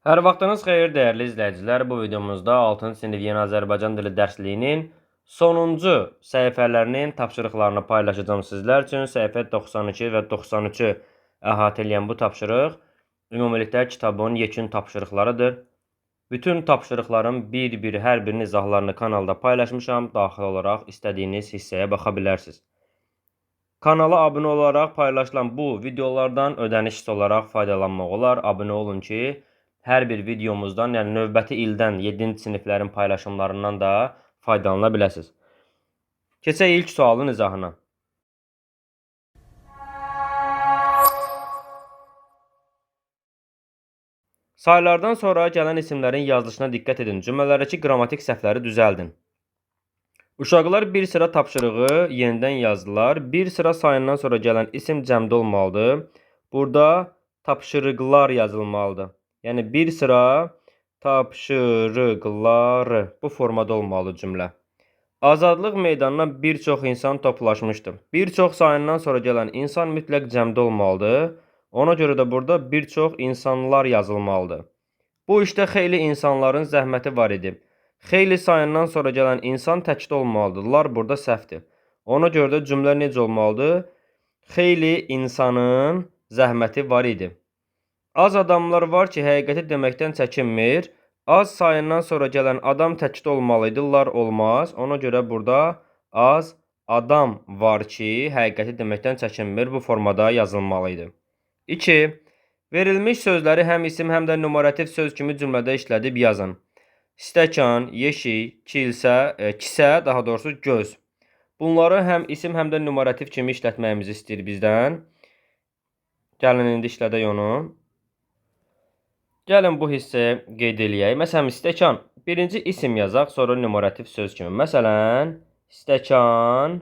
Hər vaxtınız xeyir dəyərli izləyicilər. Bu videomuzda 6-cı sinif Yeni Azərbaycan dili dərsliyinin sonuncu səhifələrinin tapşırıqlarını paylaşacağım sizlər üçün. Səhifə 92 və 93-ü əhatə edən bu tapşırıq ümumilikdə kitabın yekun tapşırıqlarıdır. Bütün tapşırıqların bir-bir hər birinin izahlarını kanalda paylaşmışam. Daxil olaraq istədiyiniz hissəyə baxa bilərsiniz. Kanala abunə olaraq paylaşılan bu videolardan ödənişsiz olaraq faydalanmaq olar. Abunə olun ki, hər bir videomuzdan, yəni növbəti ildən 7-ci siniflərin paylaşımlarından da faydalana biləsiniz. Keçək ilk sualın izahına. Sayılardan sonra gələn isimlərin yazılışına diqqət edin. Cümlələrdəki qrammatik səhvləri düzəldin. Uşaqlar bir sıra tapşırığı yenidən yazdılar. Bir sıra sayından sonra gələn isim cəmdə olmalıdır. Burada tapşırıqlar yazılmalıdır. Yəni bir sıra tapşırıqları bu formada olmalı cümlə. Azadlıq meydanına bir çox insan toplaşmışdı. Bir çox sayından sonra gələn insan mütləq cəmdə olmalıdır. Ona görə də burada bir çox insanlar yazılmalıdır. Bu işdə xeyli insanların zəhməti var idi. Xeyli sayından sonra gələn insan təkdə olmalıdırlar. Burada səhvdir. Ona görə də cümlə necə olmalıdır? Xeyli insanın zəhməti var idi. Az adamlar var ki, həqiqəti deməkdən çəkinmir. Az sayından sonra gələn adam təkdə olmalıdırlar, olmaz. Ona görə burada az adam var ki, həqiqəti deməkdən çəkinmir. Bu formada yazılmalıydı. 2. Verilmiş sözləri həm isim, həm də numarativ söz kimi cümlədə işlədib yazın. Stəkan, yeşik, kisə, daha doğrusu göz. Bunları həm isim, həm də numarativ kimi işlətməyimizi istəyir bizdən. Gəlin indi işlədək onu. Gəlin bu hissəyə qeyd eləyək. Məsələn, stəkan. Birinci isim yazaq, sonra numarativ söz kimi. Məsələn, stəkan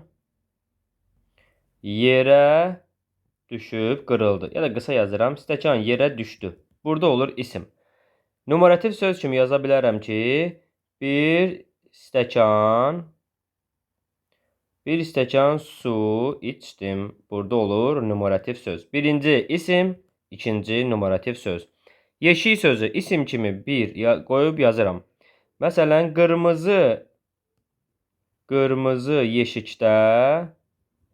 yerə düşüb qırıldı. Ya da qısa yazıram. Stəkan yerə düşdü. Burada olur isim. Numarativ söz kimi yaza bilərəm ki, bir stəkan su içdim. Burada olur numarativ söz. Birinci isim, ikinci numarativ söz. Yeşik sözü isim kimi bir qoyub yazıram. Məsələn, qırmızı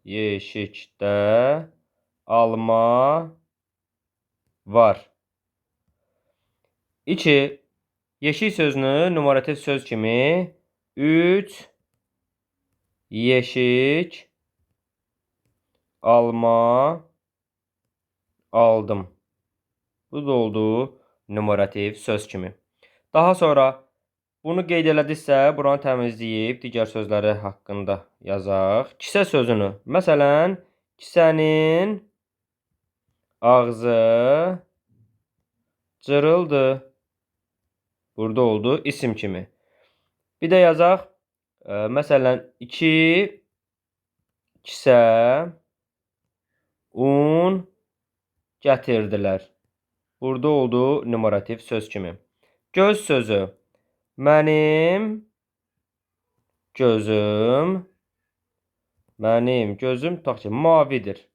yeşikdə alma var. 2. Yeşik sözünü numarativ söz kimi 3 yeşik alma aldım. Bu da oldu numarativ söz kimi. Daha sonra bunu qeyd elədiksə, buranı təmizləyib digər sözləri haqqında yazaq. Kisə sözünü. Məsələn, kisənin ağzı cırıldı. Burada oldu isim kimi. Bir də yazaq. Məsələn, 2 kisə un gətirdilər. Burada oldu numarativ söz kimi. Göz sözü. Mənim gözüm tutaq ki, mavidir.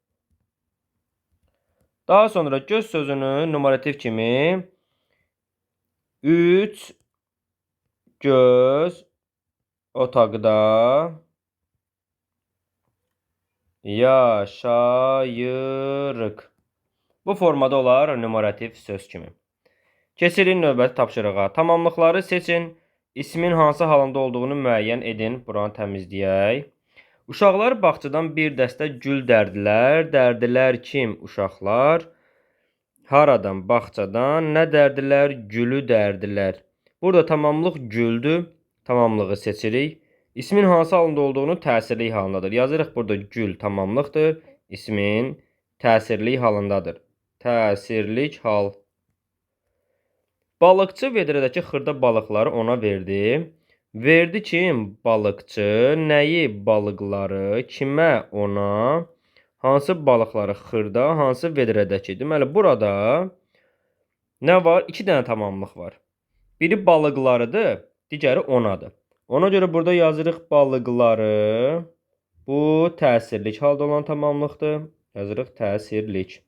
Daha sonra göz sözünü numarativ kimi 3 göz otaqda yaşayırıq. Bu formada olar numarativ söz kimi. Keçirin növbəti tapşırığa. Tamamlıqları seçin. İsmin hansı halında olduğunu müəyyən edin. Buranı təmizləyək. Uşaqlar bağçadan bir dəstə gül dərdilər. Dərdilər kim? Uşaqlar. Haradan? Bağçadan. Nə dərdilər? Gülü dərdilər. Burada tamamlıq güldür. Tamamlığı seçirik. İsmin hansı halında olduğunu təsirli halındadır. Yazırıq burada gül tamamlıqdır. İsmin təsirli halındadır. Təsirlik hal. Balıqçı vedrədəki xırda balıqları ona verdi. Verdi kim? Balıqçı. Nəyi? Balıqları. Kimə? Ona. Hansı balıqları? Xırda. Hansı vedrədəki? Deməli, burada nə var? 2 dənə tamamlıq var. Biri balıqlarıdır, digəri onadır. Ona görə burada yazırıq balıqları. Bu təsirlik halda olan tamamlıqdır. Yazırıq təsirlik.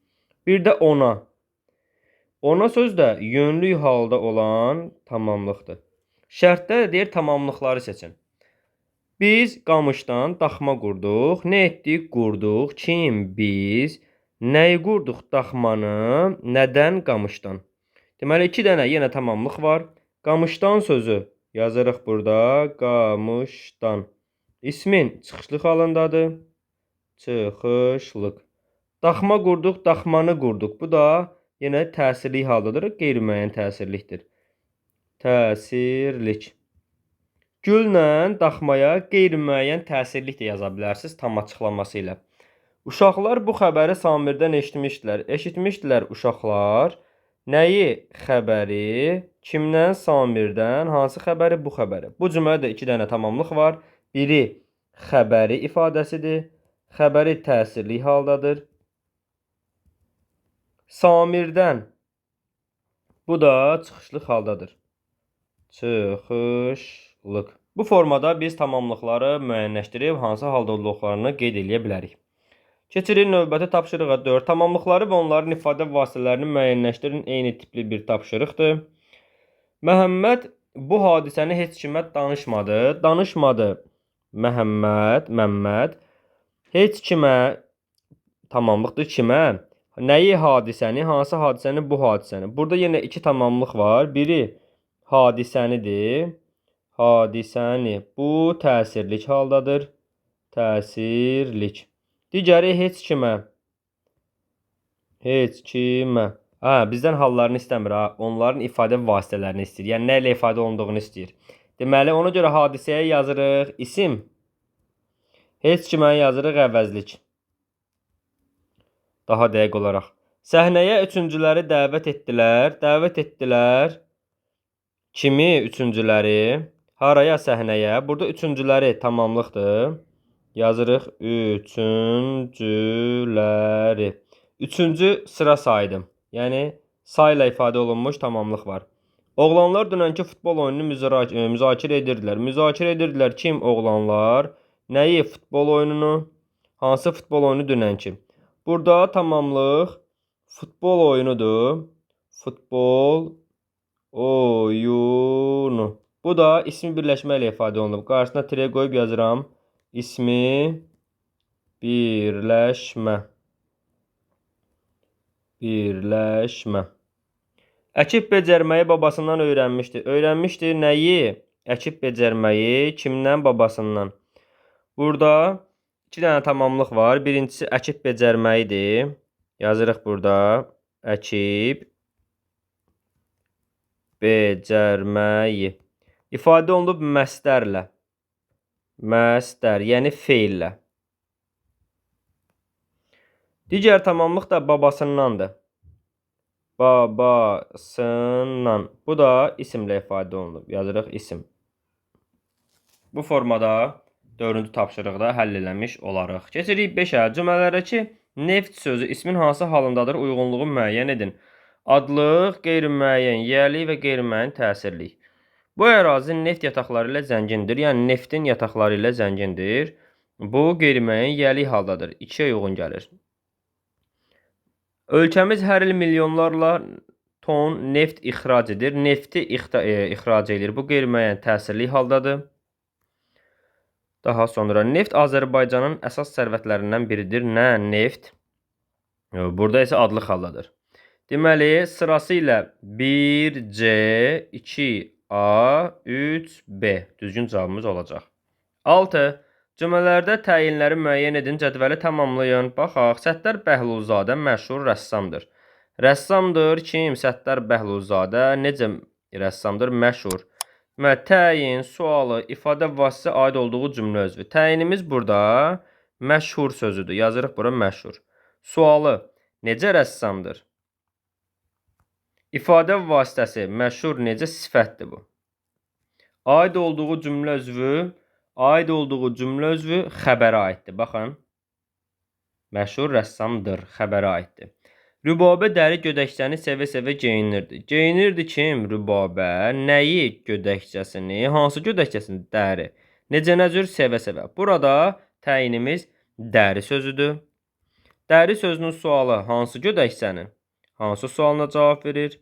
Bir də ona. Ona söz də yönlü halda olan tamamlıqdır. Şərtdə də deyir tamamlıqları seçin. Biz qamışdan daxma qurduq. Nə etdik? Qurduq. Kim? Biz. Nəyi qurduq? Daxmanı. Nədən? Qamışdan. Deməli, 2 dənə yenə tamamlıq var. Qamışdan sözü yazırıq burada. Qamışdan. İsmin çıxışlıq halındadır. Çıxışlıq. Daxma qurduq, daxmanı qurduq. Bu da yenə təsirli haldadır. Qeyri-müəyyən təsirlikdir. Təsirlik. Güllə daxmaya qeyri-müəyyən təsirlik də yaza bilərsiniz tam açıqlaması ilə. Uşaqlar bu xəbəri Samirdən eşitmişdilər. Eşitmişdilər uşaqlar. Nəyi? Xəbəri. Kimdən? Samirdən. Hansı xəbəri? Bu xəbəri. Bu cümlədə 2 dənə tamamlıq var. Biri xəbəri ifadəsidir. Xəbəri təsirli haldadır. Samirdən. Bu da çıxışlıq haldadır. Çıxışlıq. Bu formada biz tamamlıqları müəyyənləşdirib hansı halda olduqlarını qeyd edə bilərik. Keçirik növbəti tapşırığa 4. Tamamlıqları və onların ifadə vasitələrini müəyyənləşdirin. Eyni tipli bir tapşırıqdır. Məhəmməd bu hadisəni heç kimə danışmadı. Danışmadı. Məmməd heç kimə tamamlıqdır kimə? Nəyi hadisəni? Hansı hadisəni? Bu hadisəni. Burada yenə 2 tamamlıq var. Biri hadisənidir. Hadisəni. Bu təsirlik haldadır. Təsirlik. Digəri heç kimə. Heç kimə. Bizdən hallarını istəmir. Onların ifadə vasitələrini istəyir. Yəni, nə ilə ifadə olunduğunu istəyir. Deməli, ona görə hadisəyə yazırıq isim. Heç kimə yazırıq əvəzlik. Daha dəqiq olaraq. Səhnəyə üçüncüləri dəvət etdilər. Dəvət etdilər. Kimi üçüncüləri? Haraya? Səhnəyə. Burada üçüncüləri tamamlıqdır. Yazırıq üçüncüləri. Üçüncü sıra saydım. Yəni sayla ifadə olunmuş tamamlıq var. Oğlanlar dünənki futbol oyununu müzakirə edirdilər. Müzakirə edirdilər kim? Oğlanlar. Nəyi? Futbol oyununu. Hansı futbol oyunu? Dünənki. Burada tamamlıq futbol oyunudur. Futbol oyunu. Bu da ismi birləşmə ilə ifadə olunub. Qarşısına tire qoyub yazıram. İsmi birləşmə. Birləşmə. Əkib becərməyi babasından öyrənmişdi. Öyrənmişdi nəyi? Əkib becərməyi kimdən? Babasından. Burada 2 dənə tamamlıq var. Birincisi əkib becərməyidir. Yazırıq burada. Əkib becərməyi. İfadə olunub məstərlə. Məstər, yəni feillə. Digər tamamlıq da babasındandır. Babasından. Bu da isimlə ifadə olunub. Yazırıq isim. Bu formada 4-cü tapşırıqda həll eləmiş olarıq. Keçirik 5-ə. Cümlələrdəki neft sözü ismin hansı halındadır? Uyğunluğu müəyyən edin. Adlıq, qeyri-müəyyən, yiyəlik və qeyri-müəyyən təsirlik. Bu ərazi neft yataqları ilə zəngindir. Yəni neftin yataqları ilə zəngindir. Bu qeyri-müəyyən, yiyəlik haldadır. 2-yə uyğun gəlir. Ölkəmiz hər il milyonlarla ton neft ixrac edir. Nefti ixrac edir. Bu qeyri-müəyyən təsirlik haldadır. Daha sonra neft Azərbaycanın əsas sərvətlərindən biridir. Nə? Neft. Burada isə adlıq haldadır. Deməli, sırası ilə 1C, 2A, 3B. Düzgün cavabımız olacaq. 6. Cümlələrdə təyinləri müəyyən edin, cədvəli tamamlayın. Baxaq, Səttar Bəhlulzadə məşhur rəssamdır. Rəssamdır kim? Səttar Bəhlulzadə necə rəssamdır? Məşhur. Təyin, sualı, ifadə vasitəsi aid olduğu cümlə özvü. Təyinimiz burada məşhur sözüdür. Yazırıq bura məşhur. Sualı, necə rəssamdır? İfadə vasitəsi məşhur necə sifətdir bu? Aid olduğu cümlə özvü xəbərə aiddir. Baxın. Məşhur rəssamdır, xəbərə aiddir. Rübabə dəri gödəkçəni sevə-sevə geyinirdi. Geyinirdi kim? Rübabə. Nəyi gödəkçəsini? Hansı gödəkçəsini? Dəri. Necə nəcür? Sevə-sevə. Burada təyinimiz dəri sözüdür. Dəri sözünün sualı hansı gödəkçəni? hansı sualına cavab verir?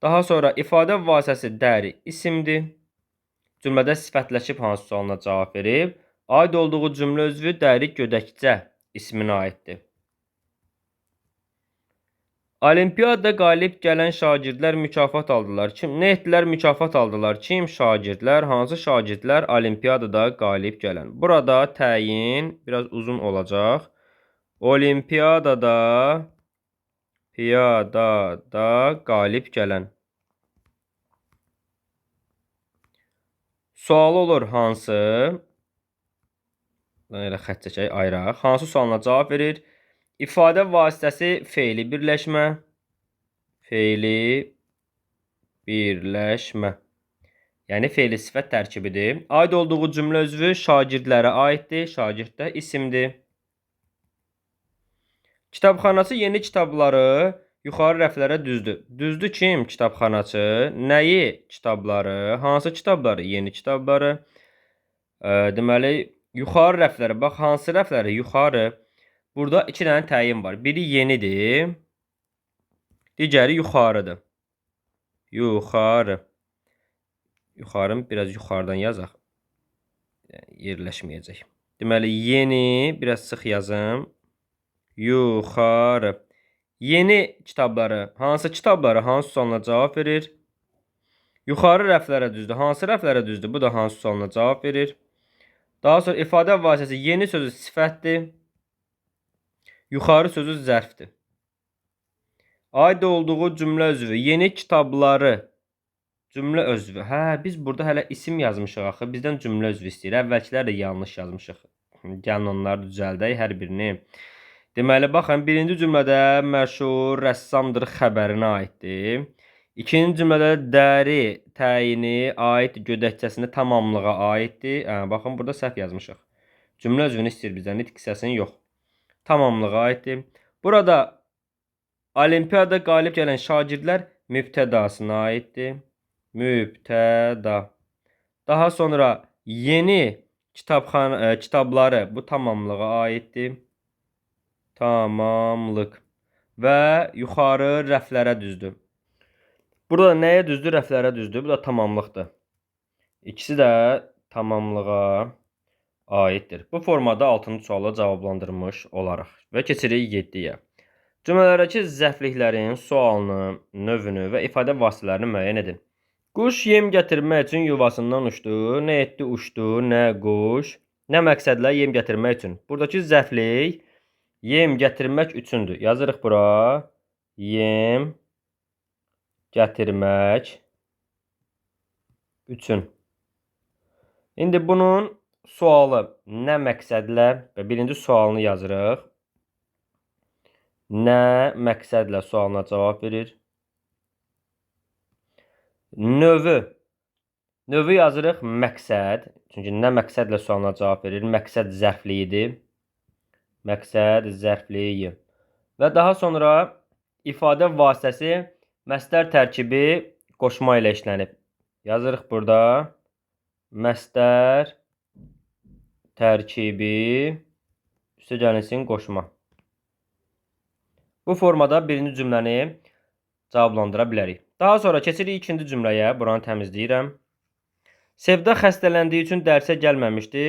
Daha sonra ifadə vasitəsi dəri isimdir. Cümlədə sifətləşib hansı sualına cavab verib? Aid olduğu cümlə üzvü dəri gödəkcə isminə aiddir. Olimpiyada qalib gələn şagirdlər mükafat aldılar. Nə etdilər? Mükafat aldılar. Kim? Şagirdlər. Hansı şagirdlər? Olimpiyadada qalib gələn. Burada təyin biraz uzun olacaq. Olimpiyadada qalib gələn. Sual olur hansı? Elə xətt çəkək, ayıraq. Hansı sualına cavab verir? İfadə vasitəsi fe'li birləşmə. Fe'li birləşmə. Yəni fe'li sifət tərkibidir. Aid olduğu cümlə üzvü şagirdlərə aiddir. Şagird də isimdir. Kitabxanaçı yeni kitabları yuxarı rəflərə düzdü. Düzdü kim? Kitabxanaçı. Nəyi? Kitabları. Hansı kitabları? Yeni kitabları. Deməli, yuxarı rəflərə. Bax, hansı rəfləri? Yuxarı. Burada iki dənə təyin var. Biri yenidir. Digəri yuxarıdır. Yuxarı. Yuxarı biraz yuxarıdan yazaq. Yerləşməyəcək. Deməli, yeni, biraz sıx yazım. Yuxarı. Yeni kitabları. Hansı kitabları? Hansı sualına cavab verir? Yuxarı rəflərə düzdür. Hansı rəflərə düzdür? Bu da hansı sualına cavab verir? Daha sonra ifadə vasitəsi yeni sözü sifətdir. Yuxarı sözü zərfdir. Aid olduğu cümlə üzvü. Yeni kitabları. Cümlə özvü. Biz burada hələ isim yazmışıq axı. Bizdən cümlə özvü istəyir. Əvvəlkilər də yanlış yazmışıq. Gəlin onları düzəldək hər birini. Deməli, baxın, birinci cümlədə məşhur rəssamdır xəbərinə aiddir. İkinci cümlədə dəri təyini aid gödəkçəsini tamamlığa aiddir. Baxın, burada səhv yazmışıq. Cümlə özvünü istəyir bizdən, nitq hissəsini yox. Tamamlığa aiddir. Burada olimpiyada qalib gələn şagirdlər mübtədasına aiddir. Mübtəda. Daha sonra yeni kitabları bu tamamlığa aiddir. Tamamlıq. Və yuxarı rəflərə düzdür. Burada nəyə düzdür? Rəflərə düzdür. Bu da tamamlıqdır. İkisi də tamamlığa aiddir. Bu formada 6-cı sualı cavablandırmış olaraq. Və keçirik 7-yə. Cümlələrdəki zərfliklərin sualını, növünü və ifadə vasitələrini müəyyən edin. Quş yem gətirmək üçün yuvasından uçdu. Nə etdi? Uçdu. Nə quş? Nə məqsədlə yem gətirmək üçün? Buradakı zərflik yem gətirmək üçündür. Yazırıq bura. Yem gətirmək üçün. İndi bunun sualı nə məqsədlə və birinci sualını yazırıq. Nə məqsədlə sualına cavab verir. Növü yazırıq məqsəd. Çünki nə məqsədlə sualına cavab verir. Məqsəd zərfliyidir. Məqsəd zərfliyi. Və daha sonra ifadə vasitəsi məsdər tərkibi qoşma ilə işlənib. Yazırıq burada. Məsdər tərkibi üstə gəlinsin qoşma. Bu formada birinci cümləni cavablandıra bilərik. Daha sonra keçirik ikinci cümləyə. Buranı təmizləyirəm. Sevda xəstələndiyi üçün dərsə gəlməmişdi.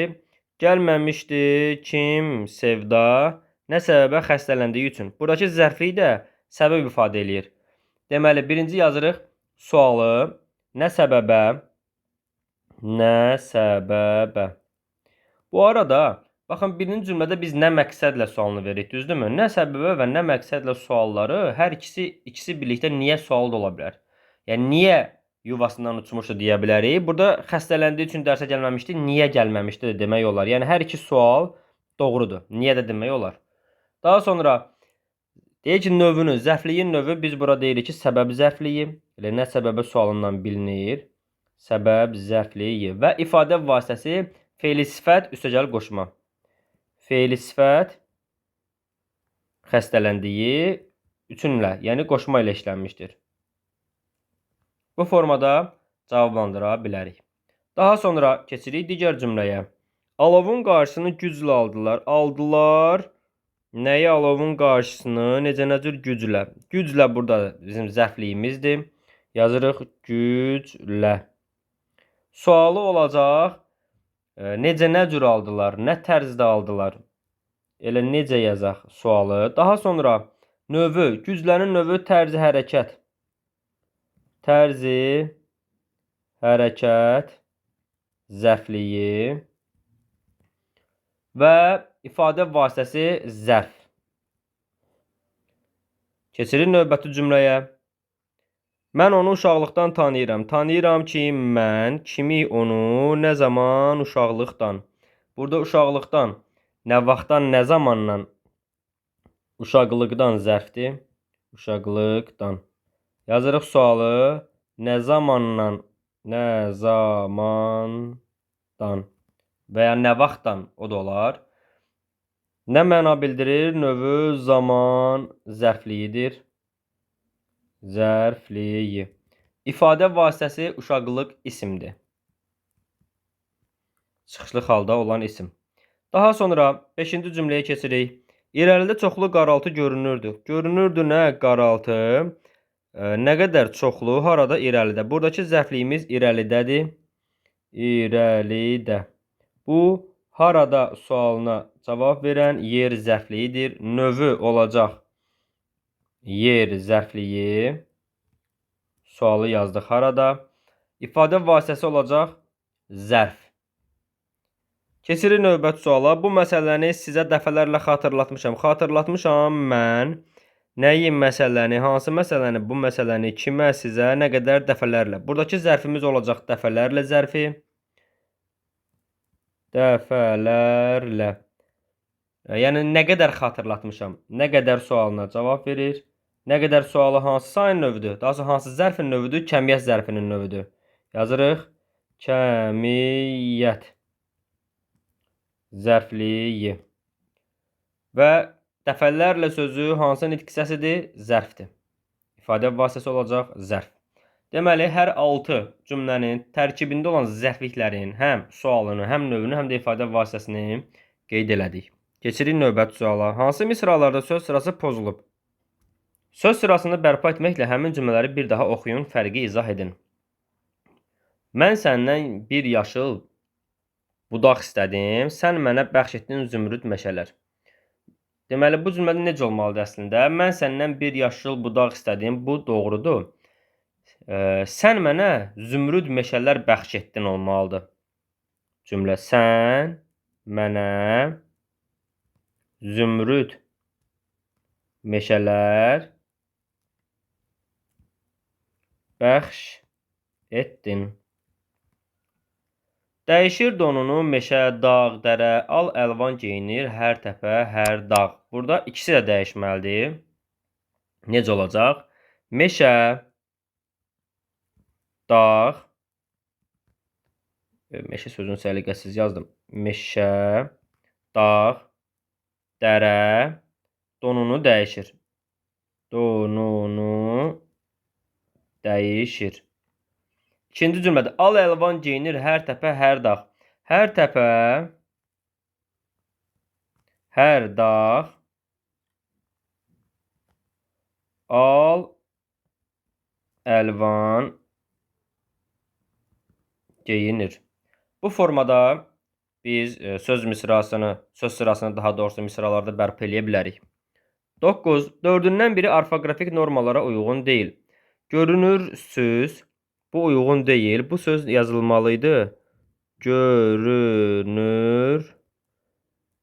Gəlməmişdi kim? Sevda. Nə səbəbə xəstələndiyi üçün? Buradakı zərflik də səbəb ifadə eləyir. Deməli, birinci yazırıq sualı. Nə səbəbə? Nə səbəbə? Bu arada, baxın, birinci cümlədə biz nə məqsədlə sualını veririk, düzdürmü? Nə səbəbə və nə məqsədlə sualları hər ikisi birlikdə niyə sualı da ola bilər. Yəni, niyə yuvasından uçmuşdu deyə bilərik. Burada xəstələndiyi üçün dərsə gəlməmişdi, niyə gəlməmişdi də demək olar. Yəni, hər iki sual doğrudur. Niyə də demək olar. Daha sonra deyək ki, növünü, zərfliyin növü biz burada deyirik ki, səbəb zərfliyi. Elə nə səbəbə sualından bilinir. Səbəb zərfliyi və ifadə vasitəsi fe'li sifət üstəgəl qoşma. Fe'li sifət xəstələndiyi üçünlə, yəni qoşma ilə işlənmişdir. Bu formada cavablandıra bilərik. Daha sonra keçirik digər cümləyə. Alovun qarşısını güclə aldılar. Aldılar Nəyi alovun qarşısını necə nəcür güclə. Güclə burada bizim zərfliyimizdir. Yazırıq güclə. Sualı olacaq. Necə nə cür aldılar? Nə tərzdə aldılar? Elə necə yazaq sualı. Daha sonra növü, güclənin növü tərzi hərəkət. Tərzi hərəkət zərfliyi və ifadə vasitəsi zərf. Keçirik növbəti cümləyə. Mən onu uşaqlıqdan tanıyıram. Tanıyıram ki, mən kimi onu nə zaman uşaqlıqdan. Burada uşaqlıqdan, nə vaxtdan, nə zamandan. Uşaqlıqdan zərfdir. Uşaqlıqdan. Yazırıq sualı. Nə zamandan, nə zamandan və ya nə vaxtdan o da olar. Nə məna bildirir? Növü zaman zərfliyidir. Zərfliyi. İfadə vasitəsi uşaqlıq isimdir. Çıxışlı halda olan isim. Daha sonra 5-ci cümləyə keçirik. İrəlidə çoxlu qaraltı görünürdü. Görünürdü nə qaraltı? Nə qədər çoxlu? Harada? İrəlidə. Buradakı zərfliyimiz irəlidədir. İrəlidə. Bu harada sualına cavab verən yer zərfliyidir. Növü olacaq yer zərfliyi. Sualı yazdıq harada. İfadə vasitəsi olacaq zərf. Keçirik növbəti suala. Bu məsələni sizə dəfələrlə xatırlatmışam. Xatırlatmışam mən. Nəyi məsələni, hansı məsələni, bu məsələni kimə, sizə, nə qədər dəfələrlə. Buradakı zərfimiz olacaq dəfələrlə zərfi. Dəfələrlə. Yəni nə qədər xatırlatmışam, nə qədər sualına cavab verir. Nə qədər sualı hansı sayın növüdür, daha sonra hansı zərfin növüdür, kəmiyyət zərfinin növüdür. Yazırıq kəmiyyət zərfliyi. Və dəfələrlə sözü hansı nitq hissəsidir? Zərfdir. İfadə vasitəsi olacaq zərf. Deməli, hər 6 cümlənin tərkibində olan zərfliklərin həm sualını, həm növünü, həm də ifadə vasitəsini qeyd elədik. Keçirik növbəti suala. Hansı misralarda söz sırası pozulub? Söz sırasını bərpa etməklə həmin cümlələri bir daha oxuyun, fərqi izah edin. Mən səndən bir yaşıl budaq istədim, sən mənə bəxş etdin zümrüd meşələr. Deməli, bu cümlədə necə olmalıdır əslində? Mən səndən bir yaşıl budaq istədim, bu doğrudur. Sən mənə zümrüd meşələr bəxş etdin olmalıdır. Cümlə sən mənə zümrüd meşələr bəxş etdin. Dəyişir donunu meşə, dağ, dərə, al əlvan geyinir, hər təpə, hər dağ. Burada ikisi də dəyişməlidir. Necə olacaq? Meşə, dağ, meşə sözünü səliqəsiz yazdım. Meşə, dağ, dərə, donunu dəyişir. Donunu dəyişir. İkinci cümlədə al əlvan geyinir, hər təpə, hər dağ. Hər təpə, hər dağ, al əlvan geyinir. Bu formada biz söz sırasını daha doğrusu misralarda bərpa eləyə bilərik. 9. Dördündən biri orfoqrafik normalara uyğun deyil. Görünür söz, bu uyğun deyil. Bu söz yazılmalıydı. Görünür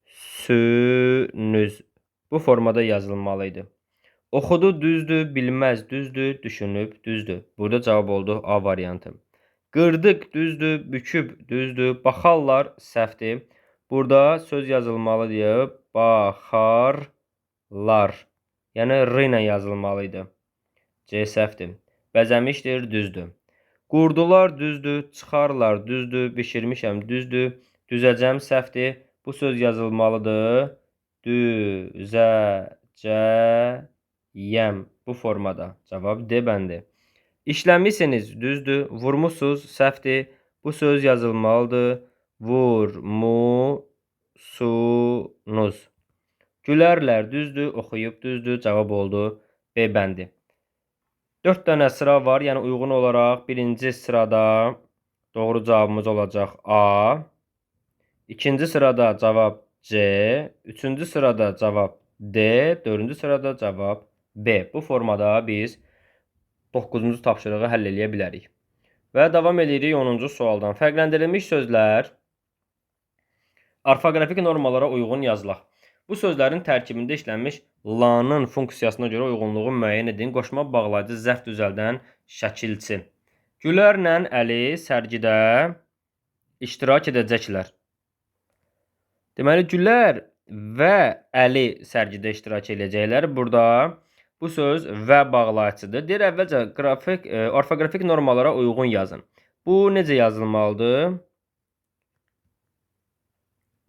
sünüz. Bu formada yazılmalıydı. Oxudu düzdür, bilməz düzdür, düşünüb düzdür. Burada cavab oldu A variantı. Qırdıq düzdür, büküb düzdür, baxarlar səhvdir. Burada söz yazılmalı deyə baxarlar. Yəni R ilə yazılmalıydı. C səhvdir. Bəzəmişdir düzdür. Qurdular düzdür, çıxarlar düzdür, bişirmişəm düzdür, düzəcəm səhvdir. Bu söz yazılmalıdır. Düzəcəyəm. Bu formada. Cavab D bəndi. İşləmisiniz düzdür, vurmusuz səhvdir. Bu söz yazılmalıdır. Vurmusunuz. Gülərlər düzdür, oxuyub düzdür, cavab oldu B bəndi. 4 dənə sıra var, yəni uyğun olaraq birinci sırada doğru cavabımız olacaq A. İkinci sırada cavab C. Üçüncü sırada cavab D. Dördüncü sırada cavab B. Bu formada biz 9-cu tapşırığı həll edə bilərik. Və davam edirik 10-cu sualdan. Fərqləndirilmiş sözlər orfoqrafik normalara uyğun yazılaq. Bu sözlərin tərkibində işlənmiş la-nın funksiyasına görə uyğunluğu müəyyən edin. Qoşma bağlayıcı zərf düzəldən şəkilçi. Gülərlə Əli sərgidə iştirak edəcəklər. Deməli, Gülər və Əli sərgidə iştirak edəcəklər. Burada bu söz və bağlayıcıdır. Deyir, əvvəlcə orfoqrafik normalara uyğun yazın. Bu necə yazılmalıdır?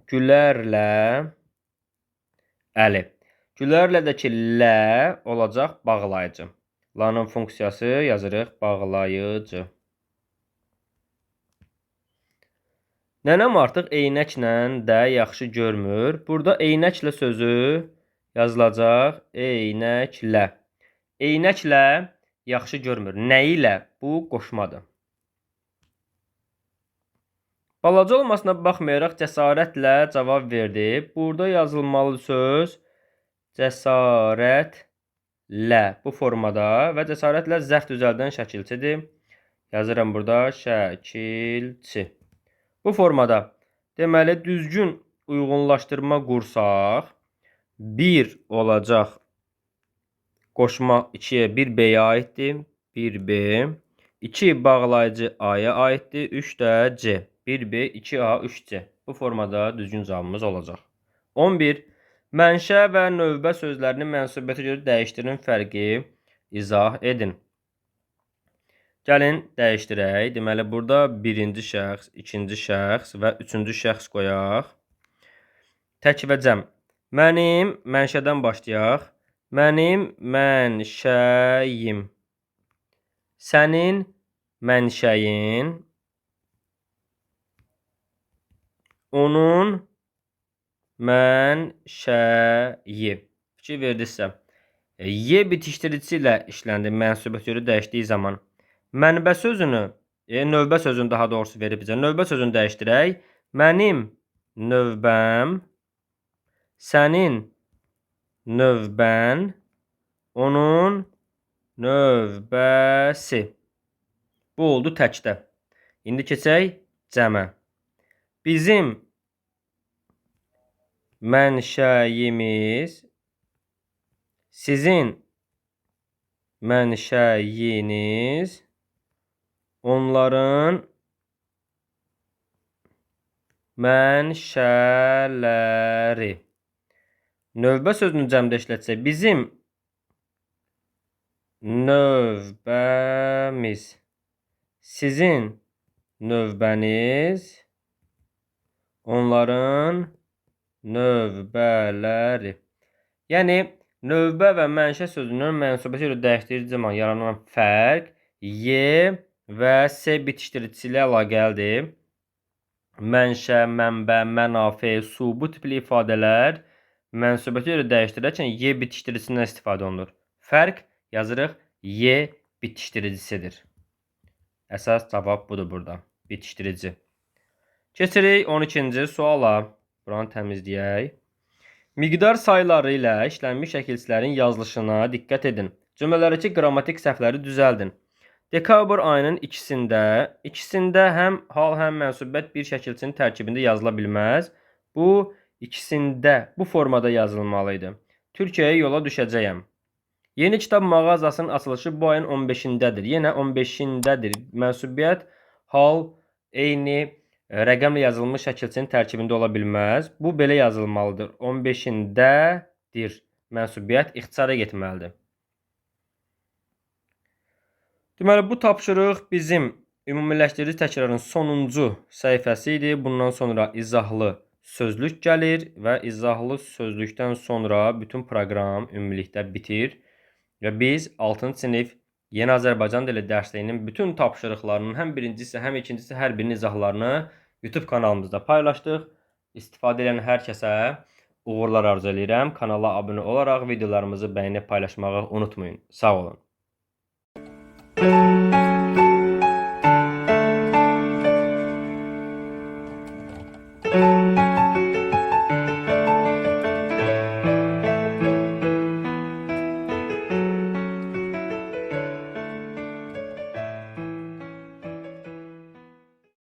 Gülərlə Əli. Gülərlədəki lə olacaq bağlayıcı. La'nın funksiyası yazırıq bağlayıcı. Nənəm artıq eynəklə də yaxşı görmür. Burada eynəklə sözü yazılacaq eynəklə. Eynəklə yaxşı görmür. Nə ilə? Bu qoşmadır. Balaca olmasına baxmayaraq cəsarətlə cavab verdi. Burada yazılmalı söz cəsarətlə bu formada və cəsarətlə zərf düzəldən şəkilçidir. Yazıram burada şəkilçi. Bu formada deməli düzgün uyğunlaşdırma qursaq 1 olacaq. Qoşma 2-yə 1B-yə aiddir. 1B. 2 bağlayıcı A-ya aiddir. 3 də C. 1B, 2A, 3C. Bu formada düzgün cavabımız olacaq. 11. Mənşə və növbə sözlərinin mənsubiyyətə görə dəyişdirin fərqi izah edin. Gəlin dəyişdirək. Deməli, burada birinci şəxs, ikinci şəxs və üçüncü şəxs qoyaq. Tək və cəm. Mənim, mənşədən başlayaq. Mənim mənşəyim. Sənin mənşəyin. Onun mənşəyi. Fikir verdinizsə. Y bitişdiricisi ilə işləndi. Mənsubiyyətə görə dəyişdiyi zaman. Mənbə sözünü, növbə sözünü daha doğrusu verib bizə. Növbə sözünü dəyişdirək. Mənim növbəm, sənin növbən, onun növbəsi. Bu oldu təkdə. İndi keçək cəmə. Bizim mənşəyimiz, sizin mənşəyiniz, onların mənşələri. Növbə sözünü cəmdə işlətsək, bizim növbəmiz, sizin növbəniz, onların növbələri. Yəni, növbə və mənşə sözünün mənsubiyyətə görə dəyişdirici zaman yaranan fərq Y və S bitişdiricisi ilə əlaqəlidir. Mənşə, mənbə, mənafe, su bu tipli ifadələr mənsubiyyətə görə dəyişdirirkən Y bitişdiricisindən istifadə olunur. Fərq yazırıq Y bitişdiricisidir. Əsas cavab budur burada. Bitişdirici. Keçirik 12-ci suala. Buranı təmizləyək. Miqdar sayıları ilə işlənmiş şəkilçilərin yazılışına diqqət edin. Cümlələrdəki qrammatik səhvləri düzəldin. Dekabr ayının ikisində həm hal, həm mənsubiyyət bir şəkilçinin tərkibində yazıla bilməz. Bu, ikisində bu formada yazılmalıydı. Türkiyəyə yola düşəcəyəm. Yeni kitab mağazasının açılışı bu ayın 15-dədir. Yenə 15-dədir. Mənsubiyyət, hal, eyni rəqəmlə yazılmış şəkilçinin tərkibində ola bilməz. Bu, belə yazılmalıdır. 15-dədir. Mənsubiyyət ixtisara getməlidir. Deməli, bu tapşırıq bizim ümumiləşdirici təkrarın sonuncu səhifəsi idi. Bundan sonra izahlı sözlük gəlir və izahlı sözlükdən sonra bütün proqram ümumilikdə bitir. Və biz 6-cı sinif Yeni Azərbaycan dili dərsliyinin bütün tapşırıqlarının həm birincisi, həm ikincisi hər birinin izahlarını YouTube kanalımızda paylaşdıq. İstifadə edən hər kəsə uğurlar arzu edirəm. Kanala abunə olaraq videolarımızı bəyənib paylaşmağı unutmayın. Sağ olun.